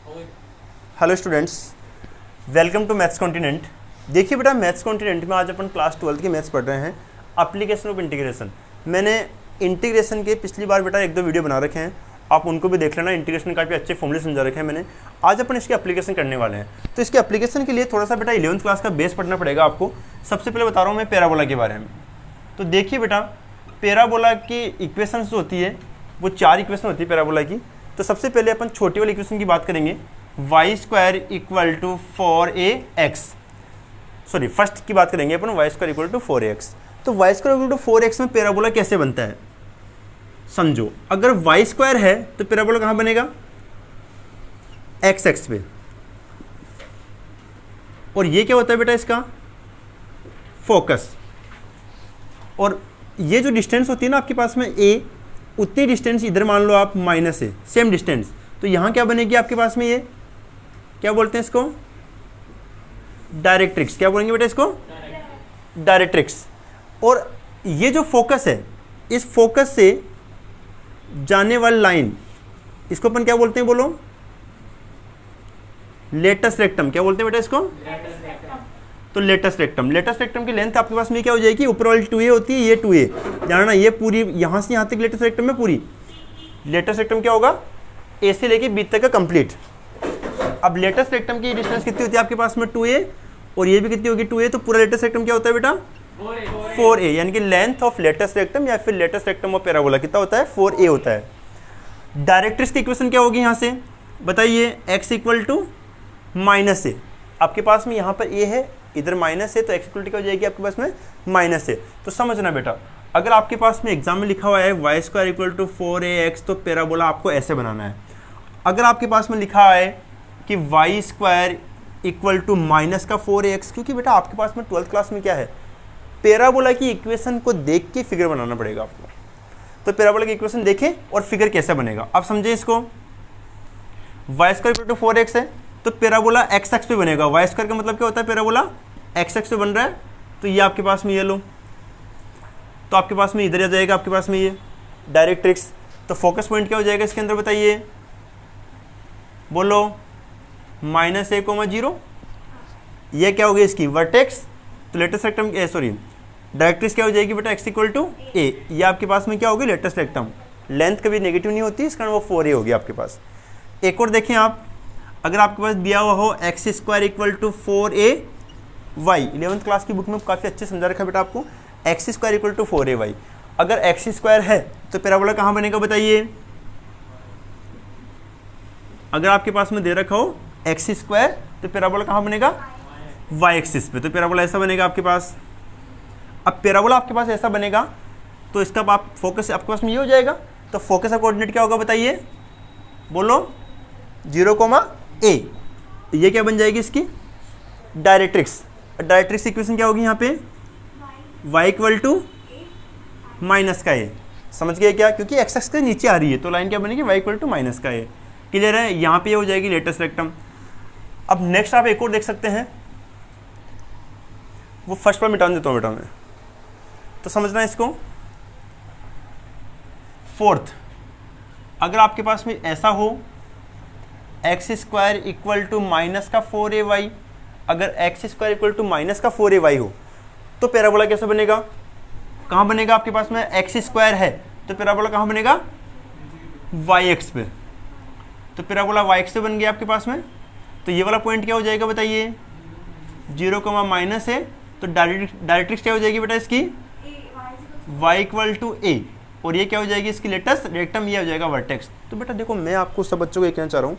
Hello students, welcome to maths continent. देखिए बेटा, maths continent में आज अपन क्लास 12 की मैथ्स पढ़ रहे हैं, एप्लीकेशन ऑफ इंटीग्रेशन। मैंने इंटीग्रेशन के पिछली बार बेटा एक दो वीडियो बना रखे हैं, आप उनको भी देख लेना। इंटीग्रेशन का भी अच्छे फॉर्मूले समझा रखे हैं मैंने। आज अपन इसकी एप्लीकेशन करने वाले हैं। तो इसके एप्लीकेशन के लिए थोड़ा सा बेटा 11th क्लास का बेस पढ़ना पड़ेगा आपको। सबसे पहले बता रहा हूँ मैं पैराबोला के बारे में। तो देखिए बेटा, पैराबोला की इक्वेशन जो होती है वो 4 इक्वेशन होती है पैराबोला की। तो सबसे पहले अपन छोटी वाली इक्वेशन की बात करेंगे, Y square equal to 4ax। Sorry, first की बात करेंगे अपन, Y square equal to 4ax। तो Y square equal to 4x में पैराबोला कैसे बनता है समझो। अगर वाई स्क्वायर है तो पैराबोला कहाँ बनेगा, x पे। और ये क्या होता है बेटा, इसका फोकस। और ये जो डिस्टेंस होती है ना आपके पास में a, उतनी डिस्टेंस इधर मान लो आप माइनस है, सेम डिस्टेंस। तो यहाँ क्या बनेगी आपके पास में, ये क्या बोलते हैं इसको, डायरेक्ट्रिक्स। क्या बोलेंगे बेटा इसको, डायरेक्ट्रिक्स। और ये जो फोकस है, इस फोकस से जाने वाली लाइन, इसको अपन क्या बोलते हैं, बोलो, लेटस रेक्टम। क्या बोलते हैं बेटा इसको, तो लेटस रेक्टम। लेटस रेक्टम की लेंथ आपके पास में क्या हो जाएगी, ऊपर वाली 2a होती है, ये 2a जानना, ये पूरी यहाँ से यहाँ तक लेटस रेक्टम में पूरी। लेटस रेक्टम क्या होगा, ए से लेके बी तक का कंप्लीट। अब लेटस रेक्टम की डिस्टेंस कितनी होती है आपके पास में, 2a, और ये भी कितनी होगी, 2a। तो पूरा लेटस रेक्टम क्या होता है बेटा, 4a। यानी कि लेंथ ऑफ लेटस रेक्टम या फिर लेटस रेक्टम ऑफ पैराबोला कितना होता है, 4a होता है। डायरेक्ट्रिक्स की इक्वेशन क्या होगी यहाँ से बताइए, x इक्वल टू माइनस ए। आपके पास में यहाँ पर a है, इधर माइनस है, तो x इक्वल टू क्या हो जाएगी आपके पास में, माइनस है। तो समझना बेटा, अगर आपके पास में एग्जाम में लिखा हुआ है Y square equal to 4ax, तो पैराबोला आपको ऐसे बनाना है। अगर आपके पास में लिखा है कि y square equal to minus का 4ax, क्योंकि बेटा आपके पास में 12th क्लास में क्या है, पैराबोला की इक्वेशन को देख के फिगर बनाना पड़ेगा आपको। तो पैराबोला की इक्वेशन देखें और फिगर कैसे बनेगा, आप समझे इसको। Y square equal to 4x है, तो पैराबोला एक्स एक्स पे बनेगा। वाई स्क्वायर का मतलब क्या होता है, पैराबोला एक्स एक्स पे बन रहा है। तो ये आपके पास में ये लो, तो आपके पास में इधर आ जाएगा आपके पास में ये डायरेक्ट्रिक्स। तो फोकस पॉइंट क्या हो जाएगा इसके अंदर बताइए, बोलो, -a,0। ये क्या हो गया इसकी वर्टेक्स। तो लेटेस्ट रेक्टम, सॉरी, डायरेक्ट्रिक्स क्या हो जाएगी बेटा, x इक्वल टू a। ये आपके पास में क्या होगी, लेटेस्ट रेक्टम। लेंथ कभी नेगेटिव नहीं होती, इसका वो 4a होगी आपके पास। एक और देखें आप, अगर आपके पास दिया हुआ हो x square equal to 4ay, 11th class की बुक में काफ़ी अच्छे समझा रखा है बेटा आपको, x square equal to 4ay। अगर x स्क्वायर है तो पैराबोला कहाँ बनेगा बताइए। अगर आपके पास में दे रखा हो x स्क्वायर, तो पैराबोला कहाँ बनेगा, y एक्सिस पे। तो पैराबोला ऐसा बनेगा आपके पास। अब पैराबोला आपके पास ऐसा बनेगा, तो इसका आप फोकस आपके पास में ये हो जाएगा। तो फोकस का कोऑर्डिनेट क्या होगा बताइए, बोलो, 0,a। ये क्या बन जाएगी इसकी डायरेक्ट्रिक्स। डायरेक्ट्रिक्स इक्वेशन क्या होगी यहाँ पे, y इक्वल टू माइनस का a। समझ गए क्या, क्योंकि x एक्सिस के नीचे आ रही है, तो लाइन क्या बनेगी, y इक्वल टू माइनस का a। क्लियर है, यहाँ पे ये हो जाएगी लेटेस्ट रेक्टम। अब नेक्स्ट आप एक और देख सकते हैं, वो फर्स्ट पर मिटा देता हूँ बेटा मैं, तो समझना इसको। फोर्थ, अगर आपके पास में ऐसा हो x square equal to minus का 4ay, अगर x square equal to minus का 4ay हो, तो पैराबोला कैसे बनेगा, कहाँ बनेगा आपके पास में, एक्स स्क्वायर है, तो पैराबोला कहाँ बनेगा, वाई एक्स पे। तो पैराबोला वाई एक्स पे बन गया आपके पास में। तो ये वाला पॉइंट क्या हो जाएगा बताइए, 0, माइनस है, तो डायरेक्ट्रिक्स क्या हो जाएगी बेटा इसकी, y इक्वल टू a। और ये क्या हो जाएगी इसकी लेटेस्ट रेक्टम, ये हो जाएगा वर्टेक्स। तो बेटा देखो, मैं आपको सब बच्चों को ये कहना चाह रहा हूँ,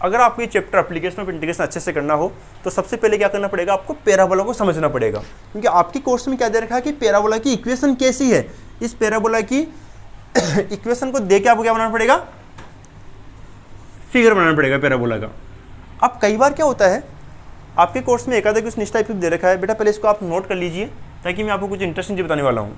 अगर आपको ये चैप्टर एप्लीकेशन ऑफ इंटीग्रेशन अच्छे से करना हो, तो सबसे पहले क्या करना पड़ेगा, आपको पैराबोला को समझना पड़ेगा। क्योंकि आपकी कोर्स में क्या दे रखा है कि पैराबोला की इक्वेशन कैसी है, इस पैराबोला की इक्वेशन को देख के आपको क्या बनाना पड़ेगा, फिगर बनाना पड़ेगा पैराबोला का। अब कई बार क्या होता है, आपके कोर्स में एकाधिक कुछ निश्चित टाइप दे रखा है बेटा, पहले इसको आप नोट कर लीजिए, ताकि मैं आपको कुछ इंटरेस्टिंग चीज बताने वाला हूँ।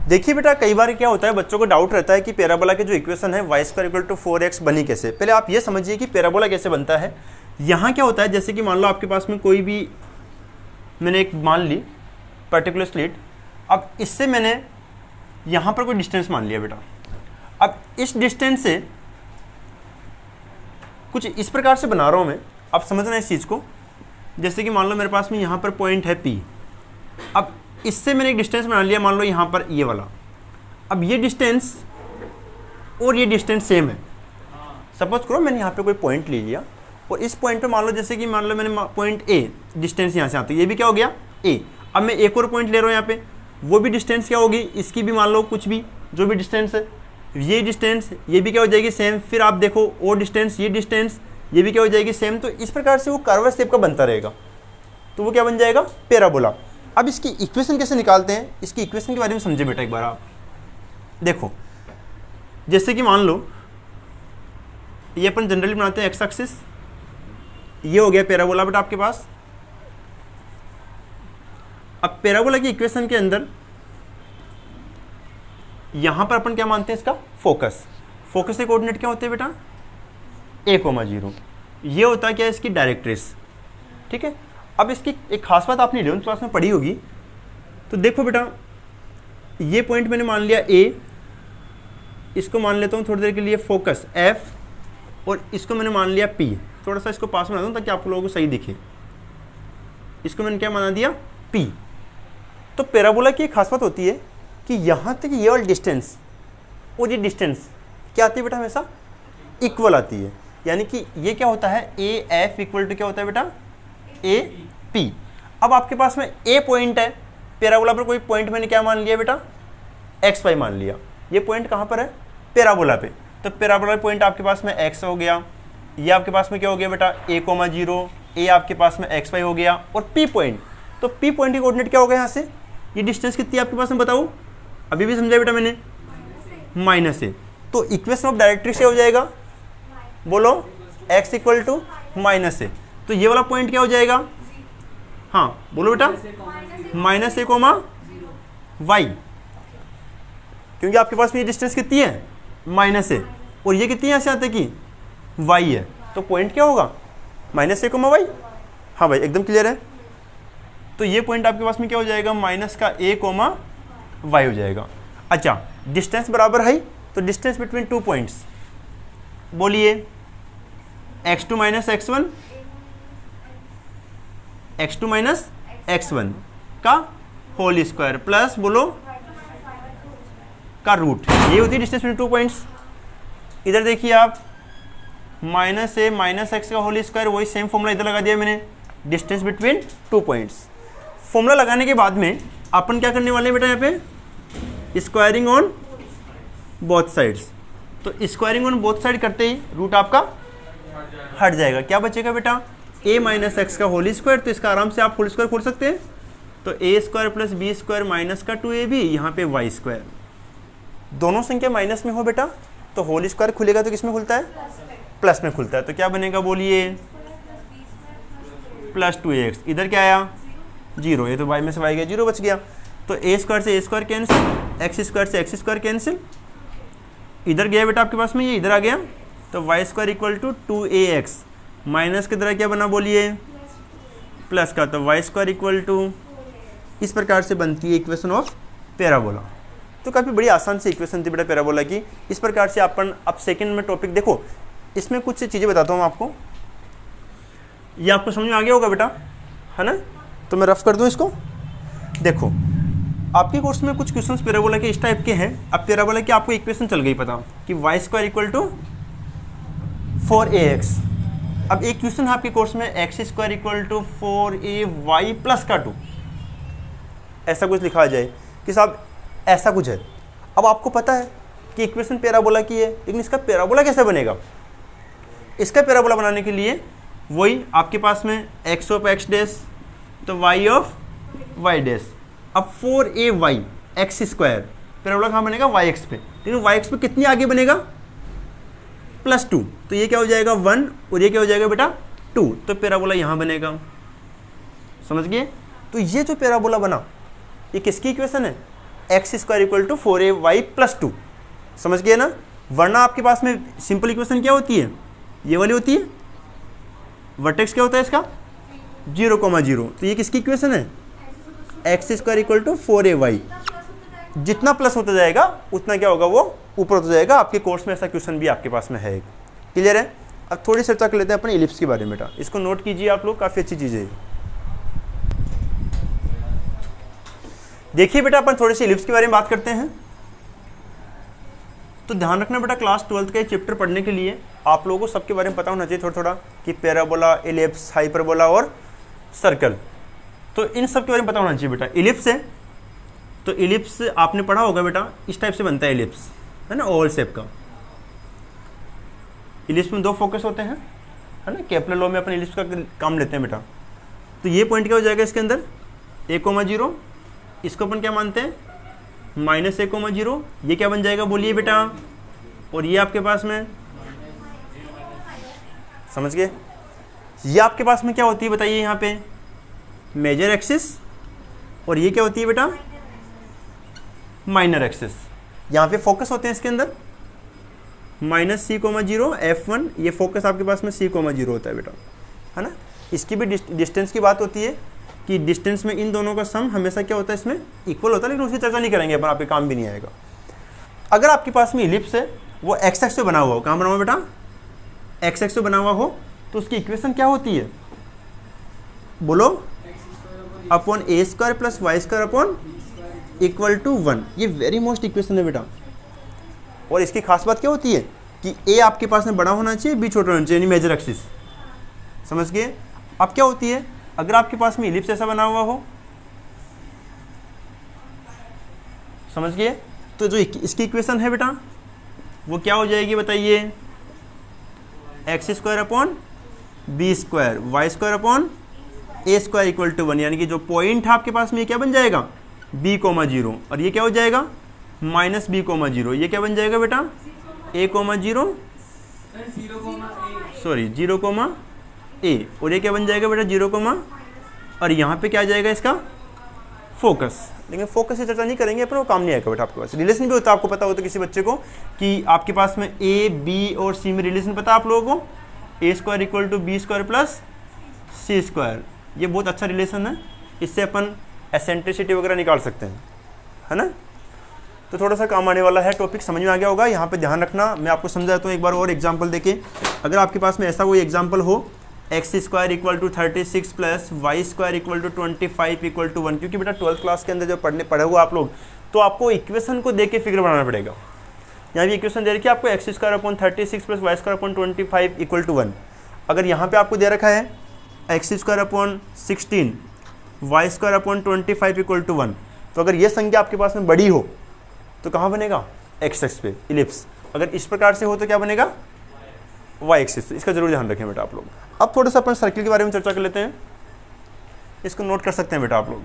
देखिए बेटा, कई बार क्या होता है, बच्चों को डाउट रहता है कि पैराबोला की जो इक्वेशन है Y square equal to 4x बनी कैसे। पहले आप ये समझिए कि पैराबोला कैसे बनता है। यहाँ क्या होता है, जैसे कि मान लो आपके पास में कोई भी, मैंने एक मान ली पर्टिकुलर स्लिट, अब इससे मैंने यहाँ पर कोई डिस्टेंस मान लिया बेटा। अब इस डिस्टेंस से कुछ इस प्रकार से बना रहा हूँ मैं, आप समझना इस चीज़ को। जैसे कि मान लो मेरे पास में यहाँ पर पॉइंट है P, अब इससे मैंने एक डिस्टेंस बना लिया, मान लो यहाँ पर ये वाला। अब ये डिस्टेंस और ये डिस्टेंस सेम है। सपोज करो मैंने यहाँ पे कोई पॉइंट ले लिया और इस पॉइंट पे मान लो, जैसे कि मान लो मैंने पॉइंट A, डिस्टेंस यहाँ से आती है, ये भी क्या हो गया A। अब मैं एक और पॉइंट ले रहा हूँ यहाँ पे, वो भी डिस्टेंस क्या होगी, इसकी भी मान लो कुछ भी जो भी डिस्टेंस है, ये डिस्टेंस ये भी क्या हो जाएगी सेम। फिर आप देखो और डिस्टेंस, ये डिस्टेंस ये भी क्या हो जाएगी सेम। तो इस प्रकार से वो कर्व शेप का बनता रहेगा, तो वो क्या बन जाएगा, पैराबोला। अब इसकी इक्वेशन कैसे निकालते हैं, इसकी इक्वेशन के बारे में समझे बेटा एक बार आप। देखो जैसे कि मान लो ये अपन जनरली बनाते हैं एक्स एक्सिस, ये हो गया पैराबोला बेटा आपके पास। अब पैराबोला की इक्वेशन के अंदर यहां पर अपन क्या मानते हैं, इसका फोकस। फोकस के कोऑर्डिनेट क्या होते हैं बेटा, a,0। ये होता है क्या, इसकी डायरेक्ट्रिस। ठीक है। अब इसकी एक खास बात आपने 11th क्लास में पढ़ी होगी, तो देखो बेटा ये पॉइंट मैंने मान लिया A, इसको मान लेता हूँ थोड़ी देर के लिए फोकस F, और इसको मैंने मान लिया P। थोड़ा सा इसको पास बना दूँ ताकि आप लोगों को सही दिखे। इसको मैंने क्या बना दिया, P। तो पैराबोला की एक खास बात होती है कि यहाँ तक ये वाली डिस्टेंस और ये डिस्टेंस क्या आती है बेटा, हमेशा इक्वल आती है। यानी कि ये क्या होता है, AF इक्वल टू क्या होता है बेटा, AP। अब आपके पास में A पॉइंट है, पैराबोला पर कोई पॉइंट मैंने क्या मान लिया बेटा, XY मान लिया। ये पॉइंट कहाँ पर है, पैराबोला पे। तो पैराबोला पॉइंट आपके पास में X हो गया, ये आपके पास में क्या हो गया बेटा, A,0, A आपके पास में XY हो गया, और P पॉइंट। तो P पॉइंट की कोऑर्डिनेट क्या होगा यहाँ से, ये डिस्टेंस कितनी है आपके पास में बताओ, अभी भी समझा बेटा मैंने, -A। तो इक्वेशन ऑफ डायरेक्ट्रिक्स क्या हो जाएगा, बोलो, x इक्वल टू -A। तो ये वाला पॉइंट क्या हो जाएगा, हाँ बोलो बेटा, -A, y। क्योंकि आपके पास में ये डिस्टेंस कितनी है, -A, और ये कितनी यहाँ से आते कि y है। तो पॉइंट क्या होगा, -A, y। हाँ भाई एकदम क्लियर है। तो ये पॉइंट आपके पास में क्या हो जाएगा, -A, y हो जाएगा। अच्छा, डिस्टेंस बराबर है, तो डिस्टेंस बिटवीन टू पॉइंट्स बोलिए, x2 - x1, x2 - x1 का होल स्क्वायर प्लस बोलो का रूट। ये होती है डिस्टेंस बिटवीन टू पॉइंट्स। इधर देखिए आप, -A - x का होल स्क्वायर, वही सेम फॉर्मूला इधर लगा दिया मैंने, distance between two points. Formula लगाने के बाद में अपन क्या करने वाले हैं बेटा, यहाँ पे स्क्वायरिंग ऑन बोथ साइड्स। तो स्क्वायरिंग ऑन बोथ साइड करते ही रूट आपका हट जाएगा। क्या बचेगा बेटा, A - x का होल स्क्वायर। तो इसका आराम से आप होल स्क्वायर खोल सकते हैं। तो A² + B² माइनस का 2AB, यहाँ पे y²। दोनों संख्या माइनस में हो बेटा, तो होल स्क्वायर खुलेगा तो किस में खुलता है, प्लस में खुलता है। तो क्या बनेगा बोलिए, +2ax। इधर क्या आया, 0। ये तो y में से y गया, 0 बच गया। तो A² से A² कैंसिल, x² से x² कैंसिल। इधर गया बेटा आपके पास में, ये इधर आ गया। तो y² equal to 2ax, minus की तरह क्या बना बोलिए, प्लस का। तो y² इक्वल टू, इस प्रकार से बनती है इक्वेशन ऑफ पैराबोला। तो काफ़ी बड़ी आसान सी इक्वेशन थी बेटा पैराबोला की। इस प्रकार से अपन अब सेकंड में टॉपिक देखो, इसमें कुछ चीज़ें बताता हूँ आपको। ये आपको समझ में आ गया होगा बेटा, है ना। तो मैं रफ कर दूँ इसको। देखो आपके कोर्स में कुछ क्वेश्चंस पैराबोला के इस टाइप के हैं। अब पैराबोला की आपको इक्वेशन चल गई पता कि y² इक्वल टू 4ax। अब एक क्वेश्चन है आपके कोर्स में x² equal to 4ay plus का 2, ऐसा कुछ लिखा जाए कि साहब ऐसा कुछ है। अब आपको पता है कि इक्वेशन पैराबोला की है, लेकिन इसका पैराबोला कैसे बनेगा। इसका पैराबोला बनाने के लिए वही आपके पास में x ऑफ x डैश, तो y ऑफ y डैश। अब 4ay x² पैराबोला कहाँ बनेगा, yx पे। लेकिन yx पे कितनी आगे बनेगा, +2। तो ये क्या हो जाएगा 1, और ये क्या हो जाएगा बेटा 2। तो पैराबोला यहाँ बनेगा, समझ गए। तो ये जो पैराबोला बना, ये किसकी इक्वेशन है, x² equal to 4ay plus 2। समझ गए ना। वरना आपके पास में सिंपल इक्वेशन क्या होती है, ये वाली होती है। वर्टेक्स क्या होता है इसका, 0,0। तो ये किसकी इक्वेशन है, x² इक्वल टू 4ay। जितना प्लस होता जाएगा उतना क्या होगा, वो ऊपर होता जाएगा। आपके कोर्स में ऐसा क्वेश्चन भी आपके पास में है। क्लियर है? अब थोड़ी चर्चा कर लेते हैं अपने इलिप्स के बारे में बेटा। इसको नोट कीजिए आप लोग, काफ़ी अच्छी चीज़ है। देखिए बेटा, अपन थोड़ी सी इलिप्स के बारे में बात करते हैं। तो ध्यान रखना बेटा, क्लास 12th का एक चैप्टर पढ़ने के लिए आप लोगों को सबके बारे में पता होना चाहिए थोड़ा थोड़ा, कि पैराबोला, इलिप्स, हाइपरबोला और सर्कल। तो इन सब के बारे में पता होना चाहिए बेटा। इलिप्स है तो इलिप्स आपने पढ़ा होगा बेटा, इस टाइप से बनता है इलिप्स, है ना, ओवल शेप का। इलिप्स में 2 फोकस होते हैं, है ना। केपलर लॉ में अपन इलिप्स का काम लेते हैं बेटा। तो ये पॉइंट क्या हो जाएगा इसके अंदर, a,0, इसको अपन क्या मानते हैं, -a,0। ये क्या बन जाएगा बोलिए बेटा, और ये आपके पास में, समझ गए, ये आपके पास में क्या होती है बताइए, यहाँ पे मेजर एक्सिस, और ये क्या होती है बेटा, माइनर एक्सिस। यहाँ पे फोकस होते हैं इसके अंदर -c,0 f1, ये फोकस आपके पास में c,0 होता है बेटा, है ना। इसकी भी डिस्टेंस की बात होती है कि डिस्टेंस में इन दोनों का सम हमेशा क्या होता है, इसमें इक्वल होता है, लेकिन उसकी चर्चा नहीं करेंगे अपन, आपके काम भी नहीं आएगा। अगर आपके पास में इलिप्स है, वो एक्स एक्स से बना हुआ हो, कहाँ बना हुआ बेटा, एक्स एक्स से बना हुआ हो, तो उसकी इक्वेशन क्या होती है, बोलो, अपॉन a² + y² अपॉन = 1। ये वेरी मोस्ट इक्वेशन है बेटा। और इसकी खास बात क्या होती है कि a आपके पास में बड़ा होना चाहिए, b छोटा होना चाहिए, यानी मेजर एक्सिस, समझ गए। अब क्या होती है, अगर आपके पास में इलिप्स ऐसा बना हुआ हो, समझ गए, तो जो इसकी इक्वेशन है बेटा वो क्या हो जाएगी बताइए, x² upon b² y² upon a² = 1। यानी कि जो पॉइंट है आपके पास में ये क्या बन जाएगा, b,0, और ये क्या हो जाएगा -b,0। ये क्या बन जाएगा बेटा, a,0, सॉरी 0,a, और ये क्या बन जाएगा बेटा 0, और यहाँ पे क्या आ जाएगा इसका फोकस। लेकिन फोकस की चर्चा नहीं करेंगे अपन, वो काम नहीं आएगा बेटा। आपके पास रिलेशन भी होता है, आपको पता होता है किसी बच्चे को कि आपके पास में a, b और c में रिलेशन पता है आप लोगों को, a² = b² + c²। ये बहुत अच्छा रिलेशन है, इससे अपन एसेंट्रिसिटी वगैरह निकाल सकते हैं, है ना। तो थोड़ा सा काम आने वाला है, टॉपिक समझ में आ गया होगा। यहाँ पे ध्यान रखना, मैं आपको समझाता हूँ एक बार और एग्जांपल देके। अगर आपके पास में ऐसा कोई एग्जांपल हो, x² = 36 + y² = 25 = 1, क्योंकि बेटा 12th क्लास के अंदर जब पढ़े हुआ आप लोग, तो आपको इक्वेशन को देख के फिगर बनाना पड़ेगा। यहाँ भी इक्वेशन दे रखी है आपको, x² अपॉन 36 + y² अपॉन 25 = 1। अगर यहाँ पे आपको दे रखा है x² अपॉन 16 y² अपॉन 25 = 1, तो अगर ये संख्या आपके पास में बड़ी हो तो कहाँ बनेगा, x एक्स पे इलिप्स। अगर इस प्रकार से हो तो क्या बनेगा, y एक्सिस। इसका जरूर ध्यान रखें बेटा आप लोग। अब थोड़ा सा अपन सर्किल के बारे में चर्चा कर लेते हैं, इसको नोट कर सकते हैं बेटा आप लोग।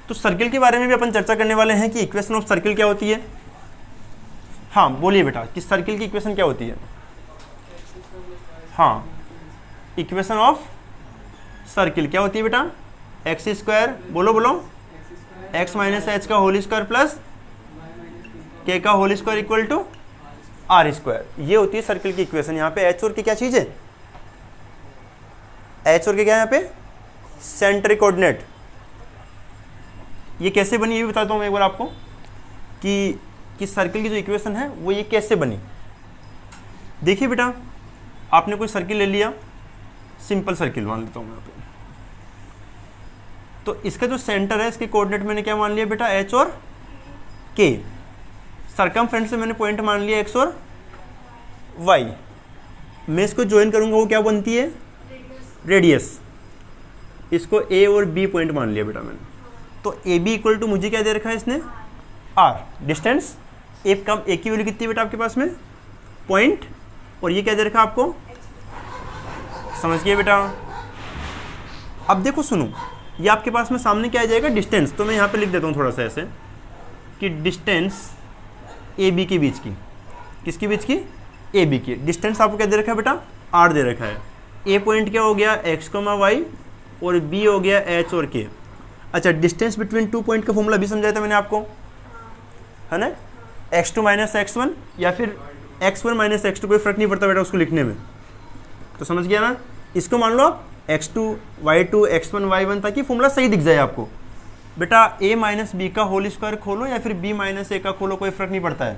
तो सर्किल के बारे में भी अपन चर्चा करने वाले हैं कि इक्वेशन ऑफ सर्किल क्या होती है। हाँ बोलिए बेटा, कि सर्किल की इक्वेशन क्या होती है। हाँ, इक्वेशन ऑफ सर्किल क्या होती है बेटा, x², बोलो बोलो, x - h का होल स्क्वायर प्लस k का होल स्क्वायर = r²। ये होती है सर्किल की इक्वेशन। यहाँ पे h और k क्या चीज़ है, h और k क्या है यहाँ पे, सेंट्रिक कोऑर्डिनेट। ये कैसे बनी ये भी बताता हूँ मैं एक बार आपको, कि सर्किल की जो इक्वेशन है वो ये कैसे बनी। देखिए बेटा, आपने कोई सर्किल ले लिया, सिंपल सर्किल मान लेता हूँ मैं यहाँ पे। तो इसका जो सेंटर है, इसके कोऑर्डिनेट मैंने क्या मान लिया बेटा, h और k। सरकमफ्रेंस से मैंने पॉइंट मान लिया x और y। मैं इसको ज्वाइन करूंगा, वो क्या बनती है, रेडियस। इसको a और b पॉइंट मान लिया बेटा मैंने। तो AB = मुझे क्या दे रखा है इसने, r, डिस्टेंस। a की वैल्यू कितनी है बेटा आपके पास में, पॉइंट, और ये क्या दे रखा है आपको, समझ गए बेटा। अब देखो सुनो, ये आपके पास में सामने क्या आ जाएगा, डिस्टेंस। तो मैं यहाँ पे लिख देता हूँ थोड़ा सा ऐसे, कि डिस्टेंस AB के बीच की, किसके बीच की, AB की। डिस्टेंस आपको क्या दे रखा है बेटा, r दे रखा है। A पॉइंट क्या हो गया, x, y, और B हो गया h और k। अच्छा, डिस्टेंस बिटवीन 2 पॉइंट का फॉर्मूला भी समझाया था मैंने आपको, है ना, x2 - x1, या फिर x1 - x2, कोई फर्क नहीं पड़ता बेटा उसको लिखने में। तो समझ गया ना। इसको मान लो आप x2 y2 x1 y1, ताकि फॉर्मूला सही दिख जाए आपको। बेटा a माइनस बी का होल स्क्वायर खोलो या फिर b माइनस ए का खोलो, कोई फर्क नहीं पड़ता है,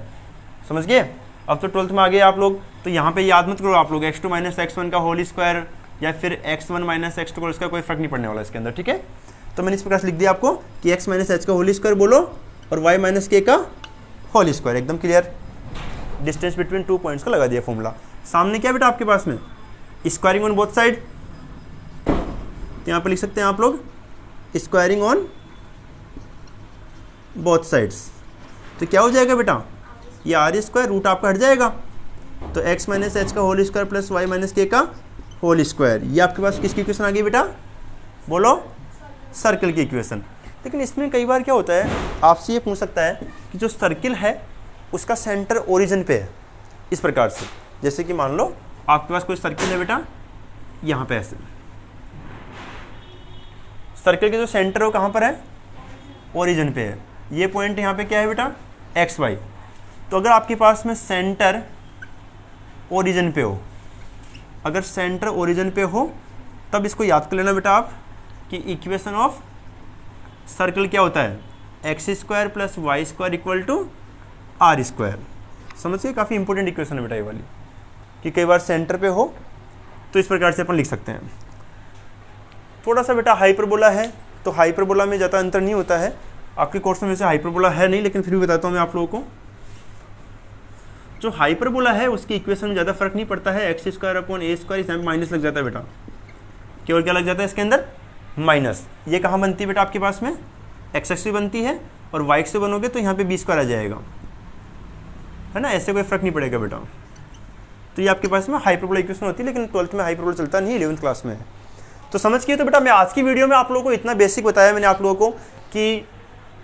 समझ गए। अब तो 12th में आ गए आप लोग, तो यहाँ पे याद मत करो आप लोग x2 माइनस x1 का होल स्क्वायर या फिर x1 माइनस x2 का होल स्क्वायर, कोई फर्क नहीं पड़ने वाला इसके अंदर, ठीक है। तो मैंने इस प्रकार से लिख दिया आपको कि x माइनस एच का होल स्क्वायर बोलो और y माइनस के का होल स्क्वायर, एकदम क्लियर। डिस्टेंस बिटवीन 2 पॉइंट्स का लगा दिया फॉर्मूला। सामने क्या बेटा आपके पास में स्क्वायरिंग ऑन बोथ साइड, तो यहाँ पर लिख सकते हैं आप लोग स्क्वायरिंग ऑन बोथ साइड्स, तो क्या हो जाएगा बेटा, ये आर स्क्वायर रूट आपका हट जाएगा, तो x माइनस एच का whole square plus y minus k का होल स्क्वायर, ये आपके पास किसकी इक्वेशन आ गई बेटा, बोलो सर्कल की इक्वेशन। लेकिन इसमें कई बार क्या होता है, आपसे ये पूछ सकता है कि जो सर्किल है उसका सेंटर ओरिजिन पे है, इस प्रकार से, जैसे कि मान लो आपके पास कोई सर्किल है बेटा, यहाँ पे ऐसे सर्किल के जो सेंटर है वो कहाँ पर है, ओरिजिन पे है। ये पॉइंट यहाँ पे क्या है बेटा, एक्स वाई। तो अगर आपके पास में सेंटर ओरिजिन पे हो, अगर सेंटर ओरिजिन पे हो तब इसको याद कर लेना बेटा आप कि इक्वेशन ऑफ सर्कल क्या होता है, x square plus y square equal to r square. समझिए काफ़ी इंपॉर्टेंट इक्वेशन है बेटा ये वाली, कि कई बार सेंटर पे हो तो इस प्रकार से अपन लिख सकते हैं। थोड़ा सा बेटा हाइपरबोला है, तो हाइपरबोला में ज़्यादा अंतर नहीं होता है, आपके कोर्स में वैसे हाइपरबोला है नहीं, लेकिन फिर भी बताता हूँ मैं आप लोगों को। जो हाइपरबोला है उसकी इक्वेशन में ज़्यादा फर्क नहीं पड़ता है, एक्स स्क्वायर अपॉन ए स्क्वायर, इसमें माइनस लग जाता है बेटा, केवल क्या लग जाता है इसके अंदर, माइनस। ये कहाँ बनती है बेटा आपके पास में, एक्स एक्स से बनती है और वाई से बनोगे तो यहाँ पे बी स्क्वायर आ जाएगा, है ना, ऐसे कोई फर्क नहीं पड़ेगा बेटा। तो ये आपके पास में हाइपरबोला इक्वेशन होती है, लेकिन 12th में हाइपरबोला चलता नहीं, 11th क्लास में है। तो समझ के, तो बेटा मैं आज की वीडियो में आप लोगों को इतना बेसिक बताया मैंने आप लोगों को कि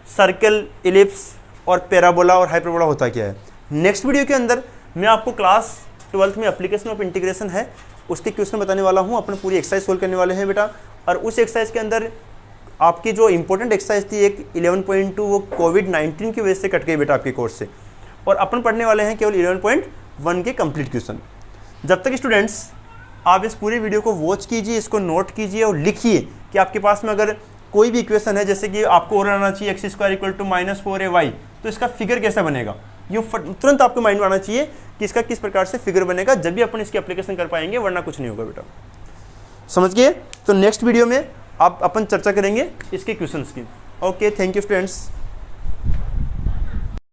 सर्कल, इलिप्स और पैराबोला और हाइपरबोला होता क्या है। नेक्स्ट वीडियो के अंदर मैं आपको क्लास 12th में एप्लीकेशन ऑफ इंटीग्रेशन है उसके क्वेश्चन बताने वाला हूँ, अपन पूरी एक्सरसाइज सोल्व करने वाले हैं बेटा। और उस एक्सरसाइज के अंदर आपकी जो इंपॉर्टेंट एक्सरसाइज थी एक 11.2 वो कोविड-19 की वजह से कट गई बेटा आपके कोर्स से, और अपन पढ़ने वाले हैं केवल 11.1 के कंप्लीट क्वेश्चन। जब तक स्टूडेंट्स आप इस पूरी वीडियो को वॉच कीजिए, इसको नोट कीजिए और लिखिए कि आपके पास में अगर कोई भी इक्वेशन है, जैसे कि आपको और आना चाहिए x square equal to -4ay, तो इसका फिगर कैसा बनेगा, ये तुरंत आपके माइंड में आना चाहिए कि इसका किस प्रकार से फिगर बनेगा, जब भी अपन इसकी एप्लीकेशन कर पाएंगे, वरना कुछ नहीं होगा बेटा। समझ गए। तो नेक्स्ट वीडियो में आप अपन चर्चा करेंगे इसके क्वेश्चंस की। Okay, thank you students.